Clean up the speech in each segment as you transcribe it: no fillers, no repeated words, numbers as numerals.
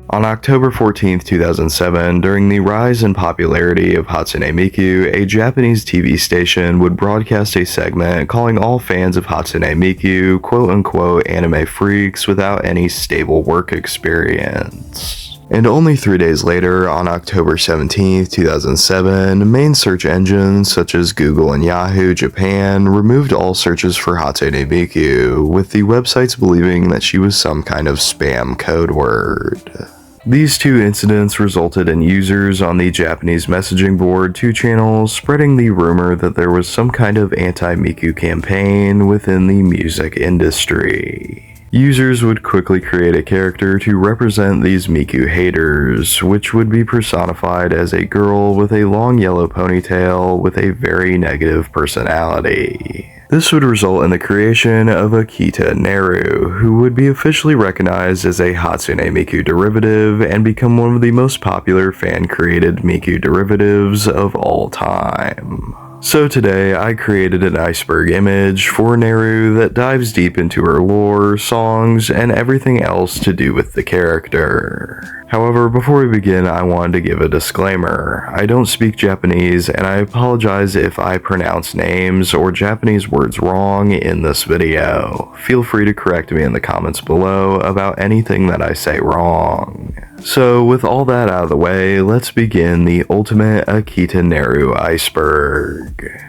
On October 14, 2007, during the rise in popularity of Hatsune Miku, a Japanese TV station would broadcast a segment calling all fans of Hatsune Miku quote-unquote anime freaks without any stable work experience. And only 3 days later, on October 17, 2007, main search engines such as Google and Yahoo Japan removed all searches for Hatsune Miku, with the websites believing that she was some kind of spam code word. These two incidents resulted in users on the Japanese messaging board 2channel spreading the rumor that there was some kind of anti-Miku campaign within the music industry. Users would quickly create a character to represent these Miku haters, which would be personified as a girl with a long yellow ponytail with a very negative personality. This would result in the creation of Akita Neru, who would be officially recognized as a Hatsune Miku derivative and become one of the most popular fan-created Miku derivatives of all time. So today, I created an Iceberg image for Neru that dives deep into her lore, songs, and everything else to do with the character. However, before we begin, I wanted to give a disclaimer. I don't speak Japanese, and I apologize if I pronounce names or Japanese words wrong in this video. Feel free to correct me in the comments below about anything that I say wrong. So, with all that out of the way, let's begin the ultimate Akita Neru Iceberg.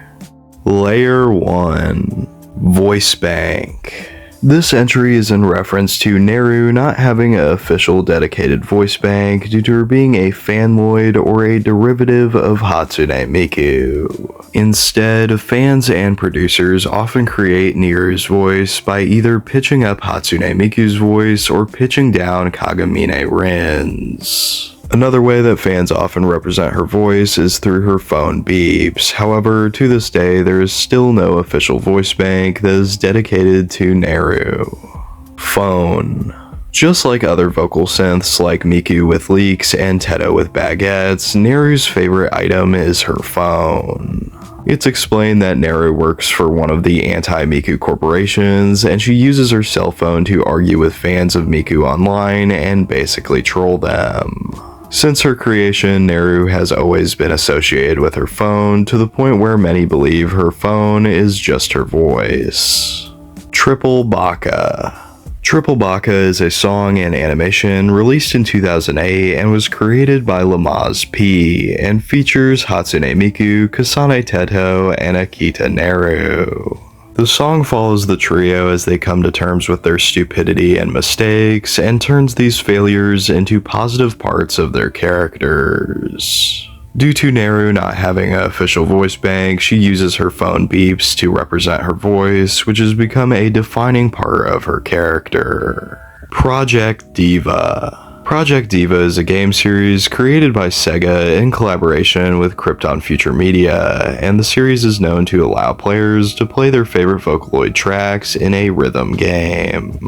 Layer 1. Voice Bank. This entry is in reference to Neru not having an official dedicated voice bank due to her being a fanloid or a derivative of Hatsune Miku. Instead, fans and producers often create Neru's voice by either pitching up Hatsune Miku's voice or pitching down Kagamine Rin's. Another way that fans often represent her voice is through her phone beeps. However, to this day, there is still no official voice bank that is dedicated to Neru. Phone. Just like other vocal synths like Miku with leeks and Teto with baguettes, Neru's favorite item is her phone. It's explained that Neru works for one of the anti-Miku corporations, and she uses her cell phone to argue with fans of Miku online and basically troll them. Since her creation, Neru has always been associated with her phone, to the point where many believe her phone is just her voice. Triple Baka. Triple Baka is a song and animation released in 2008 and was created by Lamaz P and features Hatsune Miku, Kasane Teto, and Akita Neru. The song follows the trio as they come to terms with their stupidity and mistakes and turns these failures into positive parts of their characters. Due to Neru not having an official voice bank, she uses her phone beeps to represent her voice, which has become a defining part of her character. Project Diva. Project Diva is a game series created by Sega in collaboration with Krypton Future Media, and the series is known to allow players to play their favorite Vocaloid tracks in a rhythm game.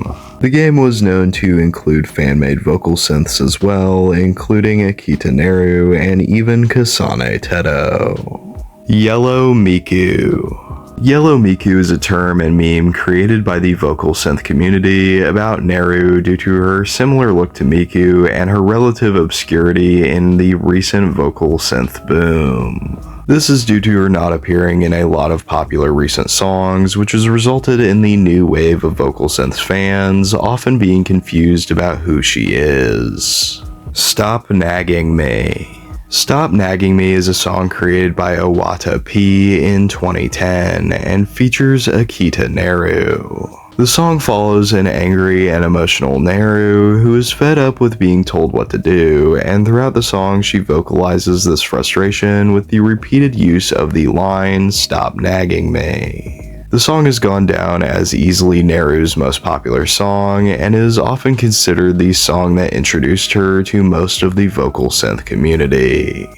The game was known to include fan-made vocal synths as well, including Akita Neru and even Kasane Teto. Yellow Miku. Yellow Miku is a term and meme created by the vocal synth community about Neru due to her similar look to Miku and her relative obscurity in the recent vocal synth boom. This is due to her not appearing in a lot of popular recent songs, which has resulted in the new wave of vocal synth fans often being confused about who she is. Stop Nagging Me. Stop Nagging Me is a song created by Owata P in 2010 and features Akita Neru. The song follows an angry and emotional Neru who is fed up with being told what to do, and throughout the song she vocalizes this frustration with the repeated use of the line, "Stop nagging me." The song has gone down as easily Neru's most popular song, and is often considered the song that introduced her to most of the vocal synth community.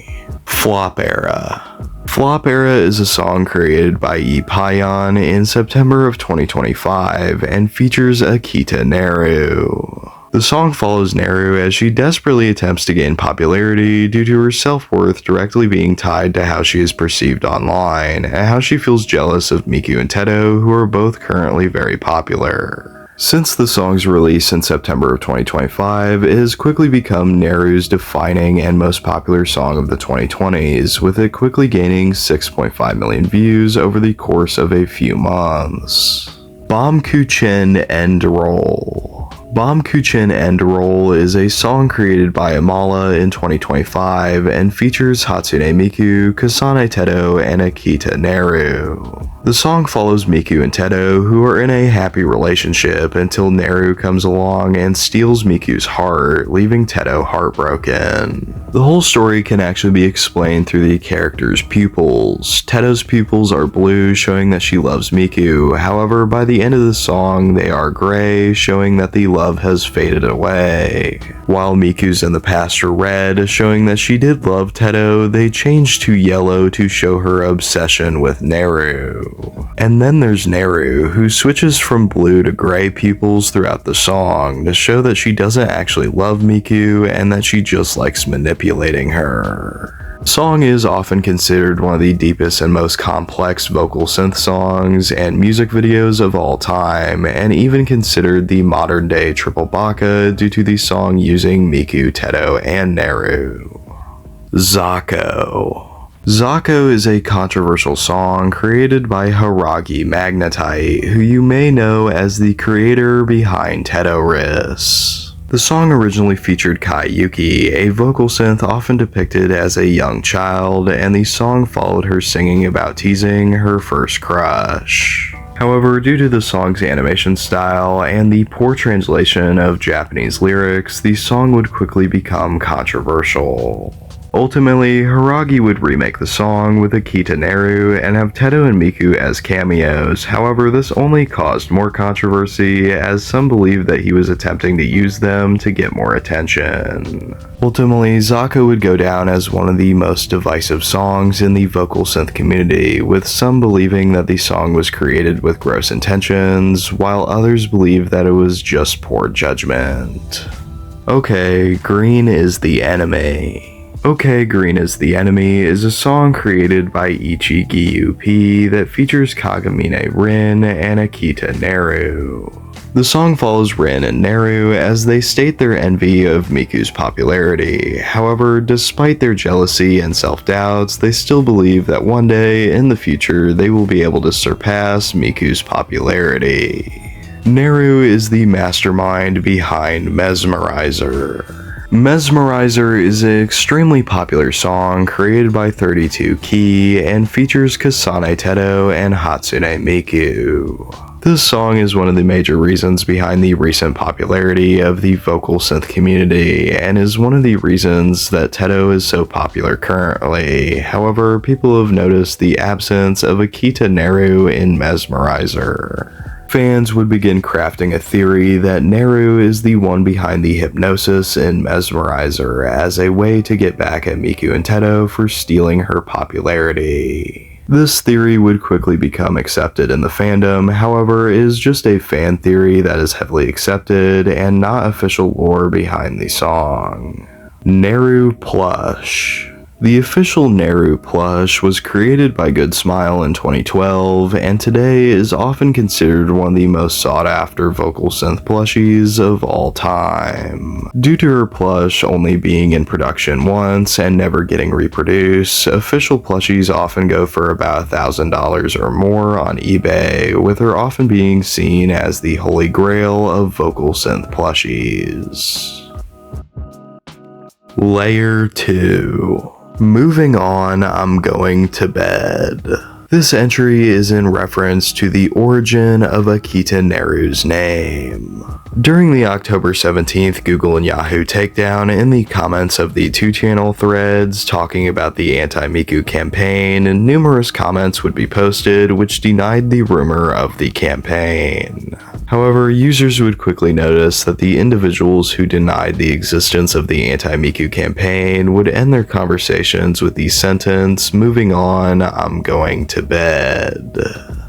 Flop Era. Flop Era is a song created by Payan in September of 2025 and features Akita Neru. The song follows Neru as she desperately attempts to gain popularity due to her self-worth directly being tied to how she is perceived online, and how she feels jealous of Miku and Teto, who are both currently very popular. Since the song's release in September of 2025, it has quickly become Neru's defining and most popular song of the 2020s, with it quickly gaining 6.5 million views over the course of a few months. Bomkuchen End Roll. Bomkuchen End Roll is a song created by Amala in 2025 and features Hatsune Miku, Kasane Teto, and Akita Neru. The song follows Miku and Teto, who are in a happy relationship until Neru comes along and steals Miku's heart, leaving Teto heartbroken. The whole story can actually be explained through the character's pupils. Teto's pupils are blue, showing that she loves Miku. However, by the end of the song, they are gray, showing that the love has faded away. While Miku's in the past are red, showing that she did love Teto, they changed to yellow to show her obsession with Neru. And then there's Neru, who switches from blue to gray pupils throughout the song to show that she doesn't actually love Miku and that she just likes manipulating her. The song is often considered one of the deepest and most complex vocal synth songs and music videos of all time, and even considered the modern day triple baka due to the song using Miku, Teto, and Neru. Zako. Zako is a controversial song created by Hiragi Magnetite, who you may know as the creator behind Tedoris. The song originally featured Kai Yuki, a vocal synth often depicted as a young child, and the song followed her singing about teasing her first crush. However, due to the song's animation style and the poor translation of Japanese lyrics, the song would quickly become controversial. Ultimately, Hiragi would remake the song with Akita Neru and have Teto and Miku as cameos. However, this only caused more controversy, as some believed that he was attempting to use them to get more attention. Ultimately, Zako would go down as one of the most divisive songs in the vocal synth community, with some believing that the song was created with gross intentions, while others believed that it was just poor judgment. Okay, Green is the Enemy. Okay, Green is the Enemy is a song created by Ichi Gyup that features Kagamine Rin and Akita Neru. The song follows Rin and Neru as they state their envy of Miku's popularity. However, despite their jealousy and self-doubts, they still believe that one day in the future they will be able to surpass Miku's popularity. Neru is the mastermind behind Mesmerizer. Mesmerizer is an extremely popular song created by 32 Key and features Kasane Teto and Hatsune Miku. This song is one of the major reasons behind the recent popularity of the vocal synth community and is one of the reasons that Teto is so popular currently. However, people have noticed the absence of Akita Neru in Mesmerizer. Fans would begin crafting a theory that Neru is the one behind the hypnosis in Mesmerizer as a way to get back at Miku and Teto for stealing her popularity. This theory would quickly become accepted in the fandom, however, it is just a fan theory that is heavily accepted and not official lore behind the song. Neru Plush. The official Neru plush was created by Good Smile in 2012 and today is often considered one of the most sought after vocal synth plushies of all time. Due to her plush only being in production once and never getting reproduced, official plushies often go for about $1,000 or more on eBay, with her often being seen as the holy grail of vocal synth plushies. Layer 2. Moving on, I'm going to bed. This entry is in reference to the origin of Akita Neru's name. During the October 17th Google and Yahoo takedown, in the comments of the 2channel threads talking about the anti-Miku campaign, numerous comments would be posted which denied the rumor of the campaign. However, users would quickly notice that the individuals who denied the existence of the anti-Miku campaign would end their conversations with the sentence, "Moving on, I'm going to bed."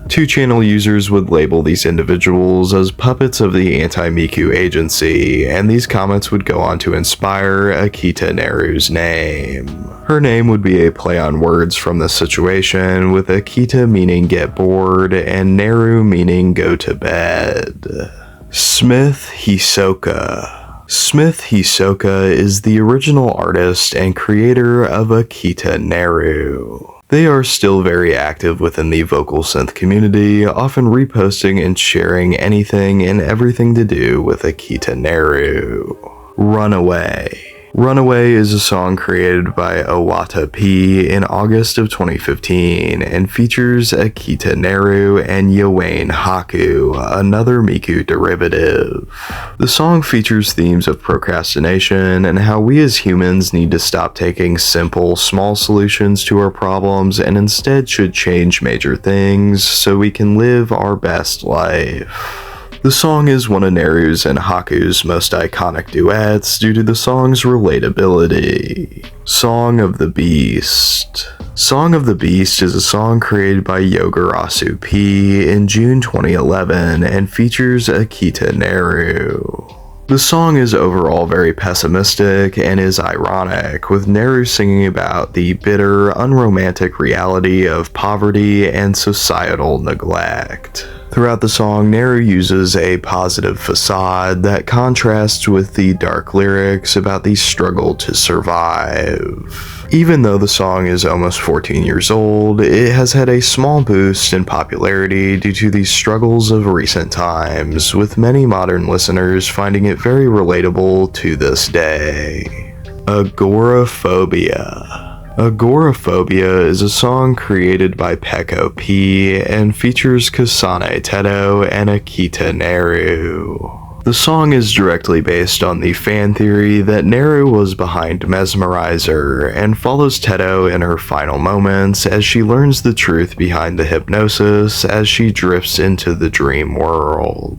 2channel users would label these individuals as puppets of the anti-Miku agency, and these comments would go on to inspire Akita Neru's name. Her name would be a play on words from this situation, with Akita meaning get bored and Neru meaning go to bed. Smith Hisoka. Smith Hisoka is the original artist and creator of Akita Neru. They are still very active within the vocal synth community, often reposting and sharing anything and everything to do with Akita Neru. Runaway. Runaway is a song created by Owata P in August of 2015 and features Akita Neru and Yawain Haku, another Miku derivative. The song features themes of procrastination and how we as humans need to stop taking simple, small solutions to our problems and instead should change major things so we can live our best life. The song is one of Neru's and Haku's most iconic duets due to the song's relatability. Song of the Beast. Song of the Beast is a song created by Yogarasu P in June 2011 and features Akita Neru. The song is overall very pessimistic and is ironic, with Neru singing about the bitter, unromantic reality of poverty and societal neglect. Throughout the song, Neru uses a positive facade that contrasts with the dark lyrics about the struggle to survive. Even though the song is almost 14 years old, it has had a small boost in popularity due to the struggles of recent times, with many modern listeners finding it very relatable to this day. Agoraphobia. Agoraphobia is a song created by Peko P and features Kasane Teto and Akita Neru. The song is directly based on the fan theory that Neru was behind Mesmerizer and follows Teto in her final moments as she learns the truth behind the hypnosis as she drifts into the dream world.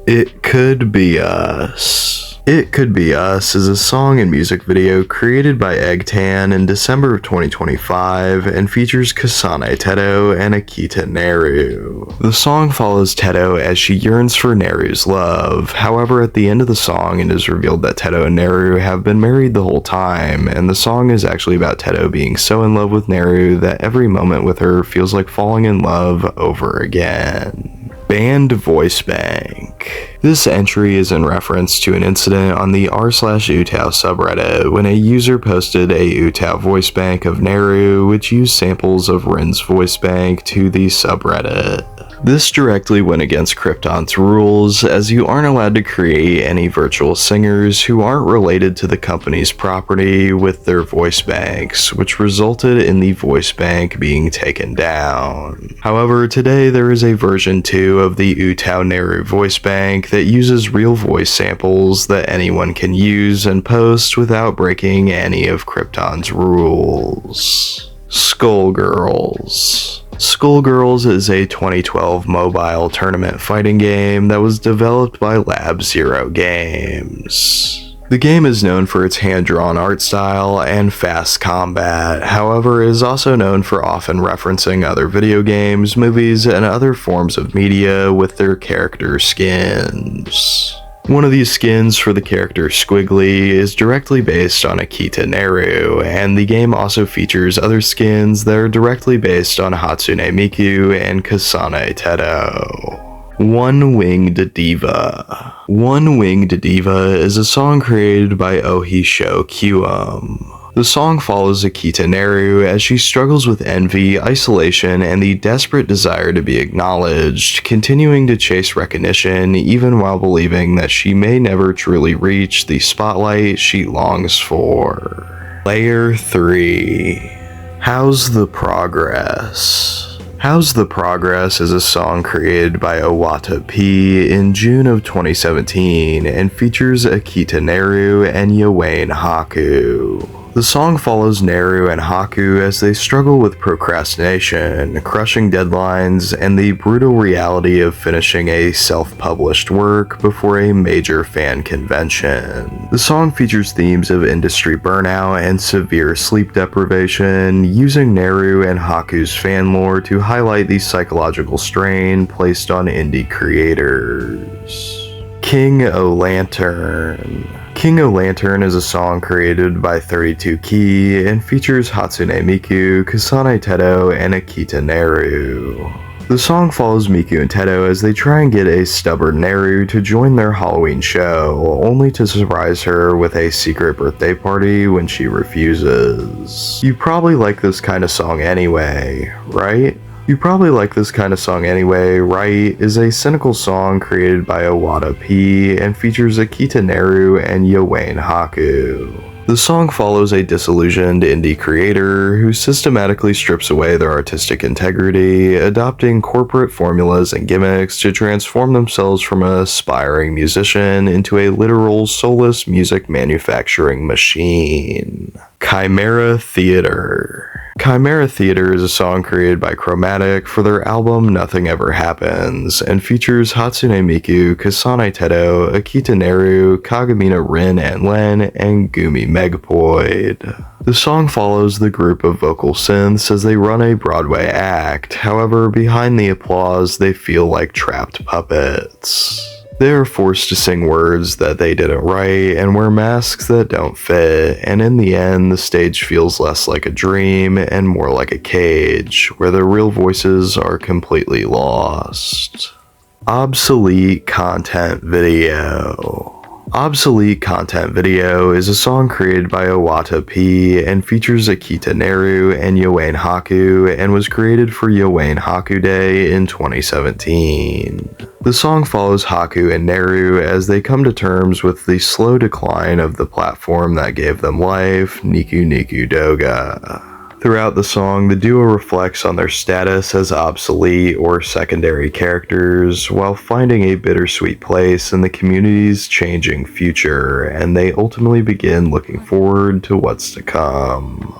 It Could Be Us. It Could Be Us is a song and music video created by Eggtan in December of 2025 and features Kasane Teto and Akita Neru. The song follows Teto as she yearns for Neru's love. However, at the end of the song, it is revealed that Teto and Neru have been married the whole time, and the song is actually about Teto being so in love with Neru that every moment with her feels like falling in love over again. Banned Voice Bank. This entry is in reference to an incident on the r/Utao subreddit when a user posted a Utao voice bank of Neru which used samples of Rin's voice bank to the subreddit. This directly went against Krypton's rules, as you aren't allowed to create any virtual singers who aren't related to the company's property with their voice banks, which resulted in the voice bank being taken down. However, today there is a version 2 of the Utao Neru voice bank that uses real voice samples that anyone can use and post without breaking any of Krypton's rules. Skullgirls. Skullgirls is a 2012 mobile tournament fighting game that was developed by Lab Zero Games. The game is known for its hand-drawn art style and fast combat, however it is also known for often referencing other video games, movies, and other forms of media with their character skins. One of these skins for the character Squiggly is directly based on Akita Neru, and the game also features other skins that are directly based on Hatsune Miku and Kasane Teto. One-Winged Diva. One-Winged Diva is a song created by Ohisho Kyuum. The song follows Akita Neru as she struggles with envy, isolation, and the desperate desire to be acknowledged, continuing to chase recognition even while believing that she may never truly reach the spotlight she longs for. Layer 3. How's the Progress? How's the Progress is a song created by Owata P in June of 2017 and features Akita Neru and Yawain Haku. The song follows Neru and Haku as they struggle with procrastination, crushing deadlines, and the brutal reality of finishing a self-published work before a major fan convention. The song features themes of industry burnout and severe sleep deprivation, using Neru and Haku's fan lore to highlight the psychological strain placed on indie creators. King O'Lantern. King O'Lantern is a song created by 32 Key and features Hatsune Miku, Kasane Teto, and Akita Neru. The song follows Miku and Teto as they try and get a stubborn Neru to join their Halloween show, only to surprise her with a secret birthday party when she refuses. You probably like this kind of song anyway, right? You Probably Like This Kind of Song Anyway, Right? Is a cynical song created by Owada P and features Akita Neru and Yowain Haku. The song follows a disillusioned indie creator who systematically strips away their artistic integrity, adopting corporate formulas and gimmicks to transform themselves from an aspiring musician into a literal soulless music manufacturing machine. Chimera Theater. Chimera Theater is a song created by Chromatic for their album Nothing Ever Happens, and features Hatsune Miku, Kasane Teto, Akita Neru, Kagamina Rin and Len, and Gumi Megaploid. The song follows the group of vocal synths as they run a Broadway act, however, behind the applause they feel like trapped puppets. They are forced to sing words that they didn't write and wear masks that don't fit, and in the end, the stage feels less like a dream and more like a cage, where their real voices are completely lost. Obsolete Content Video. Obsolete Content Video is a song created by Owada P and features Akita Neru and Yowain Haku and was created for Yowain Haku Day in 2017. The song follows Haku and Neru as they come to terms with the slow decline of the platform that gave them life, Niku Niku Doga. Throughout the song, the duo reflects on their status as obsolete or secondary characters, while finding a bittersweet place in the community's changing future, and they ultimately begin looking forward to what's to come.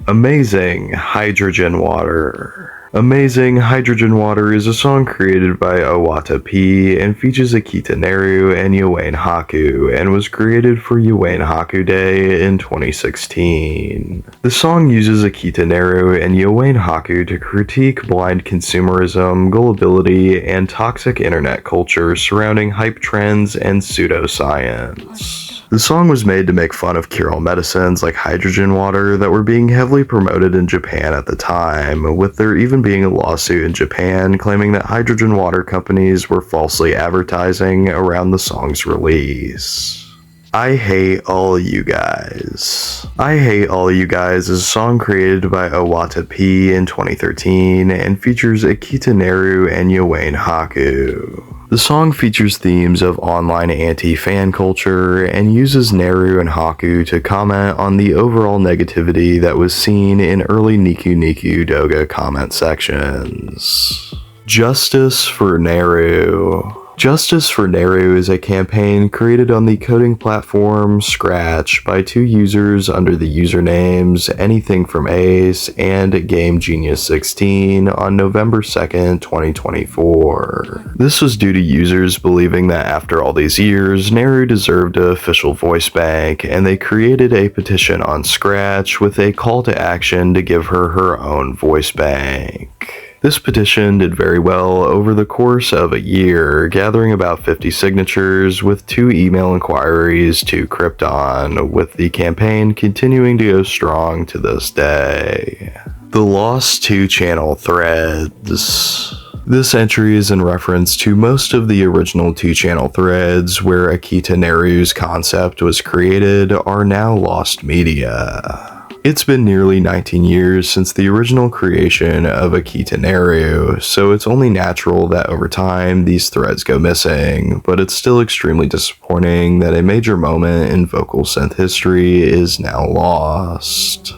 Amazing Hydrogen Water. Amazing Hydrogen Water is a song created by Owada P and features Akita Neru and Yowain Haku and was created for Yowain Haku Day in 2016. The song uses Akita Neru and Yowain Haku to critique blind consumerism, gullibility, and toxic internet culture surrounding hype trends and pseudoscience. The song was made to make fun of cure-all medicines like hydrogen water that were being heavily promoted in Japan at the time, with there even being a lawsuit in Japan claiming that hydrogen water companies were falsely advertising around the song's release. I Hate All You Guys. I Hate All You Guys is a song created by Owada P in 2013 and features Akita Neru and Yowain Haku. The song features themes of online anti-fan culture and uses Neru and Haku to comment on the overall negativity that was seen in early Niku Niku Doga comment sections. Justice for Neru. Justice for Neru is a campaign created on the coding platform Scratch by two users under the usernames Anything from Ace and GameGenius16 on November 2nd, 2024. This was due to users believing that after all these years, Neru deserved an official voice bank, and they created a petition on Scratch with a call to action to give her her own voice bank. This petition did very well over the course of a year, gathering about 50 signatures with 2 email inquiries to Krypton, with the campaign continuing to go strong to this day. The Lost 2-Channel Threads. This entry is in reference to most of the original 2-channel threads where Akita Neru's concept was created are now lost media. It's been nearly 19 years since the original creation of Akita Neru, so it's only natural that over time these threads go missing, but it's still extremely disappointing that a major moment in vocal synth history is now lost.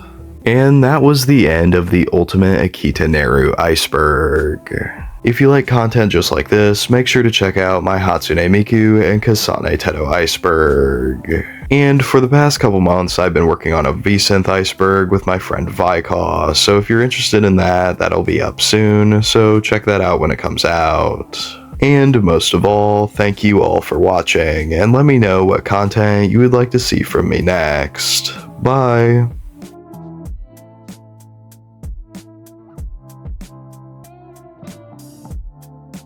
And that was the end of the ultimate Akita Neru Iceberg. If you like content just like this, make sure to check out my Hatsune Miku and Kasane Teto Iceberg. And for the past couple months, I've been working on a V-Synth Iceberg with my friend Vikaw, so if you're interested in that, that'll be up soon, so check that out when it comes out. And most of all, thank you all for watching, and let me know what content you would like to see from me next. Bye!